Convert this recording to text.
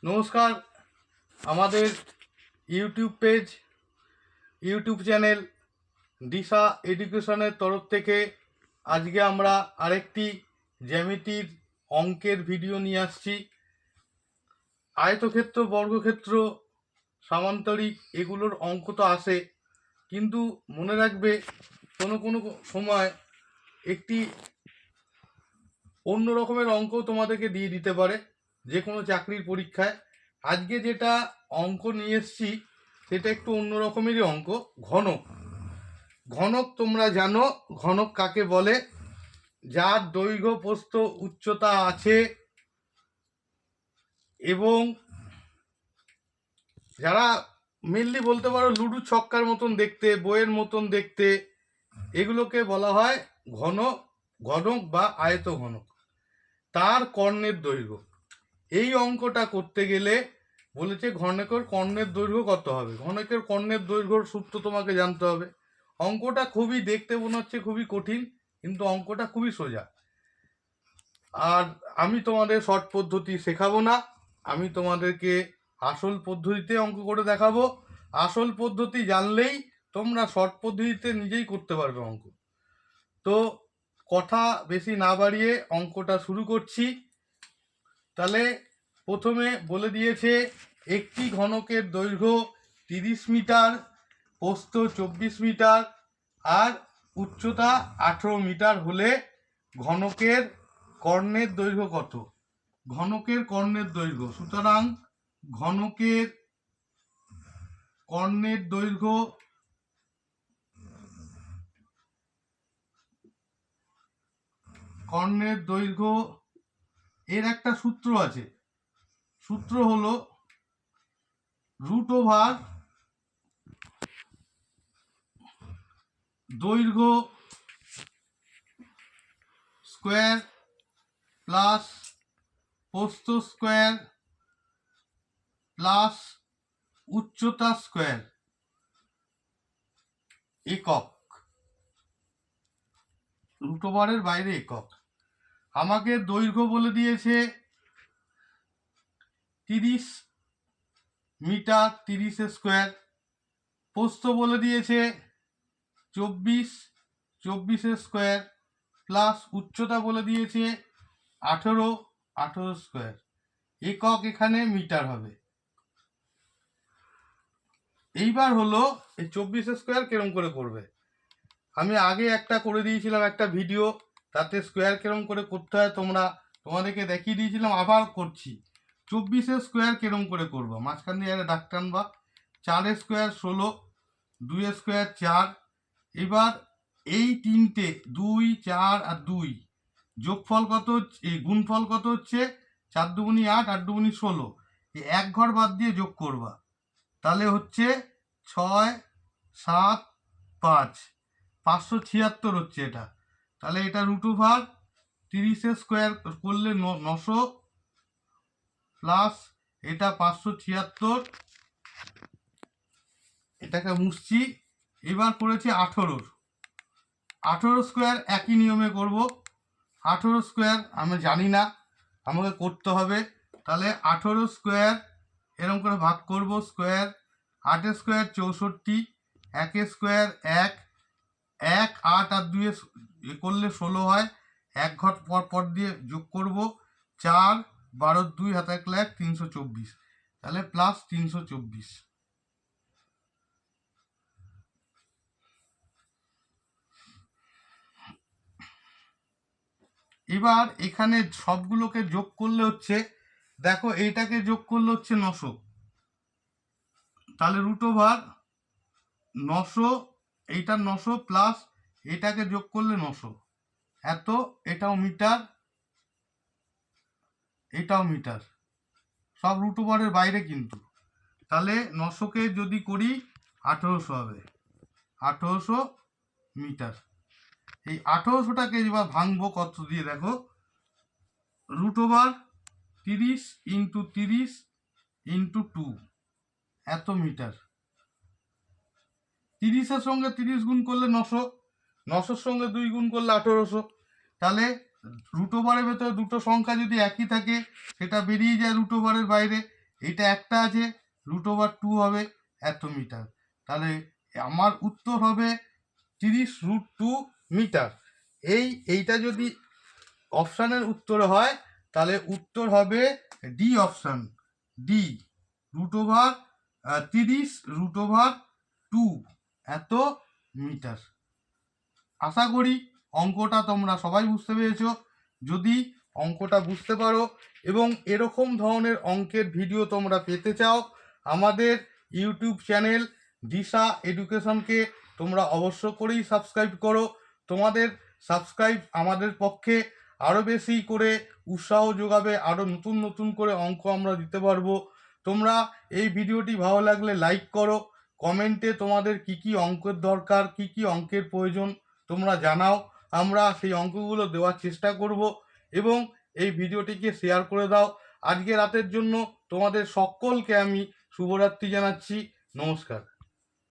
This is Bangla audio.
নমস্কার। আমাদের ইউটিউব পেজ, ইউটিউব চ্যানেল দিশা এডুকেশনের তরফ থেকে আজকে আমরা আরেকটি জ্যামিতির অঙ্কের ভিডিও নিয়ে আসছি। আয়তক্ষেত্র, বর্গক্ষেত্র, সামান্তরিক এগুলোর অঙ্ক তো আসে, কিন্তু মনে রাখবে কোনো কোনো সময় একটি অন্য রকমের অঙ্ক তোমাদেরকে দিয়ে দিতে পারে যে কোনো চাকরির পরীক্ষায়। আজকে যেটা অঙ্ক নিয়ে এসছি সেটা একটু অন্য রকমেরই অঙ্ক। ঘনক। ঘনক তোমরা জানো ঘনক কাকে বলে? যার দৈর্ঘ্য প্রস্থ উচ্চতা আছে এবং যারা মেনলি বলতে পারো লুডু ছক্কার মতন দেখতে, বইয়ের মতন দেখতে, এগুলোকে বলা হয় ঘনক। ঘনক বা আয়ত ঘনক। তার কর্ণের দৈর্ঘ্য। এই অঙ্কটা করতে গেলে বলেছে ঘনকের কর্ণের দৈর্ঘ্য কত হবে। ঘনকের কর্ণের দৈর্ঘ্যর সূত্র তোমাকে জানতে হবে। অঙ্কটা খুবই দেখতে মনে হচ্ছে খুবই কঠিন, কিন্তু অঙ্কটা খুবই সোজা। আর আমি তোমাদের শর্ট পদ্ধতি শেখাবো না, আমি তোমাদেরকে আসল পদ্ধতিতে অঙ্ক করে দেখাবো। আসল পদ্ধতি জানলেই তোমরা শর্ট পদ্ধতিতে নিজেই করতে পারবে অঙ্ক। তো কথা বেশি না বাড়িয়ে অঙ্কটা শুরু করছি। তাহলে প্রথমে বলে দিয়েছে একটি ঘনকের দৈর্ঘ্য 30 মিটার, প্রস্থ 24 মিটার আর উচ্চতা 18 মিটার হলে ঘনকের কর্ণের দৈর্ঘ্য কত? ঘনকের কর্ণের দৈর্ঘ্য, সুতরাং ঘনকের কর্ণের দৈর্ঘ্য এর একটা সূত্র আছে। সূত্র হলো √, দৈর্ঘ্য স্কোয়ার প্লাস প্রস্থ স্কোয়ার প্লাস উচ্চতা স্কোয়ার একক। √এর বাইরে একক। আমাকে দৈর্ঘ্য বলে দিয়েছে 30 মিটার, 30 স্কোয়ার। প্রস্থ বলে দিয়েছে 24, 24 স্কোয়ার প্লাস উচ্চতা বলে দিয়েছে 18, 18 স্কোয়ার। একক এখানে মিটার হবে। এইবার হলো এই 24 স্কোয়ার কেরম করে করবে। আমি আগে একটা করে দিয়েছিলাম একটা ভিডিও, তাতে স্কোয়ার কেরম করে করতে হয় তোমাদেরকে দেখিয়ে দিয়েছিলাম, আবার করছি। 24 স্কোয়ার কেরম করে করবো, মাঝখান দিয়ে একটা দাগ টানবা। 4 স্কোয়ার 16, 2 স্কোয়ার 4। এবার এই তিনটে 2, 4 আর 2 যোগফল কত হচ্ছে, এই গুণফল কত হচ্ছে? 4 দুগুণি 8, 8 দুগুণি 16। এই এক ঘর বাদ দিয়ে যোগ করবা, তাহলে হচ্ছে 6, 7, 5, 576 হচ্ছে এটা। তাহলে এটা √30 স্কোয়ার করলে 900 প্লাস এটা 576, এটাকে মুছছি। এবার করেছি 18 স্কোয়ার, একই নিয়মে করব। 18 স্কোয়ার আমি জানি না, আমাকে করতে হবে। তাহলে 18 স্কোয়ার এরকম করে ভাগ করব। স্কোয়ার 8 স্কোয়ার 64, 1 স্কোয়ার 1, 1, 8 আর 2 করলে 16 হয়। এক ঘর পর পর দিয়ে যোগ করব। 4, 12, 2 হাতে 1, 324। তাহলে প্লাস 324। এবার এখানে সবগুলোকে যোগ করলে হচ্ছে, দেখো এইটাকে যোগ করলে হচ্ছে 900। তাহলে √900, এইটার 900 প্লাস এটাকে যোগ করলে 900, এত। এটাও মিটার, এটাও মিটার, সব √এর বাইরে কিন্তু। তাহলে 900কে যদি করি 1800 হবে, 1800 মিটার। এই 1800টাকে এবার ভাঙবো কত দিয়ে, দেখো √30 × 30 × 2 এত মিটার। 30-এর সঙ্গে 30 গুণ করলে 900, 900-র সঙ্গে 2 গুণ করলে 1800। তাহলে √এর ভেতরে দুটো সংখ্যা যদি একই থাকে সেটা বেরিয়ে যায় √এর বাইরে। এইটা একটা আছে, √2 হবে এত মিটার। তাহলে আমার উত্তর হবে 30√2 মিটার। এইটা যদি অপশানের উত্তর হয় তাহলে উত্তর হবে ডি অপশান, ডি, √30√2 এত মিটার। আশা করি অঙ্কটা তোমরা সবাই বুঝতে পেরেছো। যদি অঙ্কটা বুঝতে পারো এবং এরকম ধরনের অঙ্কের ভিডিও তোমরা পেতে চাও, আমাদের ইউটিউব চ্যানেল দিশা এডুকেশনকে তোমরা অবশ্য করেই সাবস্ক্রাইব করো। তোমাদের সাবস্ক্রাইব আমাদের পক্ষে আরও বেশি করে উৎসাহ যোগাবে, আরও নতুন নতুন করে অঙ্ক আমরা দিতে পারবো। তোমরা এই ভিডিওটি ভালো লাগলে লাইক করো, কমেন্টে তোমাদের কি কি অঙ্কের দরকার, কি কি অঙ্কের প্রয়োজন তোমরা জানাও, আমরা সেই অঙ্কগুলো দেওয়ার চেষ্টা করব। এবং এই ভিডিওটিকে শেয়ার করে দাও। আজকে রাতের জন্য তোমাদের সকলকে আমি শুভরাত্রি জানাচ্ছি। নমস্কার।